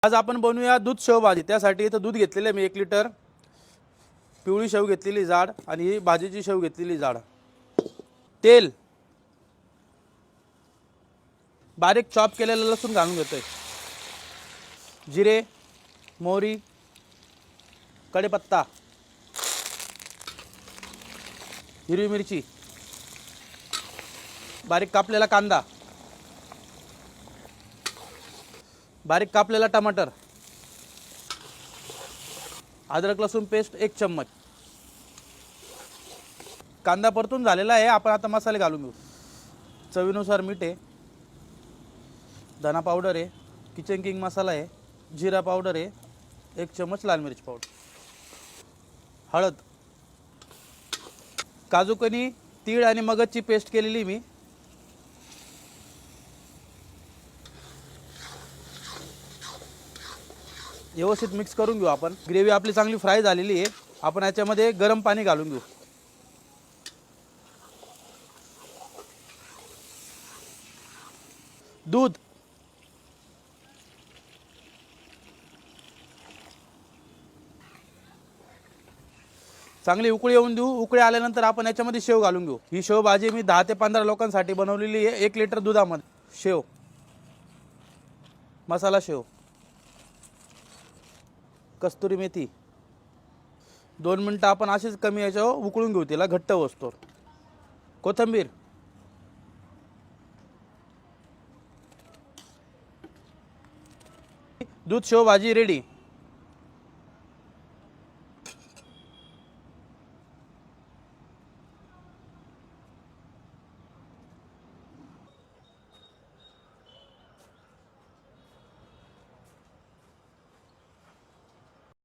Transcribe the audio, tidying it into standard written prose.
आज आपण बनवूया दूध शेवभाजी। त्यासाठी इथं दूध घेतलेलं आहे मी 1 लिटर, पिवळी शेव घेतलेली जाड आणि ही भाजीची शेव घेतलेली जाड। तेल, बारीक चॉप केलेलं लसूण घालून घेतोय, जिरे, मोहरी, कढीपत्ता, हिरवी मिरची, बारीक कापलेला कांदा, बारीक कापलेला टमाटर, अद्रक लसूण पेस्ट 1 चम्मच। कांदा परतून झालेला आहे। आपण आता मसाले घालून घेऊ। चवीनुसार मीठ आहे, धना पावडर आहे, किचन किंग मसाला आहे, जिरा पावडर आहे, 1 चम्मच लाल मिरची पावडर, हळद, काजू कनी, तीळ आणि मगजची पेस्ट केलेली मी, व्यवस्थित मिक्स करून घेऊ आपण। ग्रेव्ही आपली चांगली फ्राय झालेली आहे। आपण याच्यामध्ये गरम पाणी घालून घेऊ। दूध, चांगली उकळी येऊन देऊ। उकळी आल्यानंतर आपण याच्यामध्ये शेव घालून घेऊ। ही शेव भाजी मी 10 ते 15 लोकांसाठी बनवलेली आहे। 1 लिटर दुधामध्ये शेव, मसाला शेव, कस्तुरी मेथी, 2 मिनिटं आपण अशीच कमी याच्यावर उकळून घेऊ, तिला घट्ट होतो। कोथिंबीर, दूध शेव भाजी रेडी।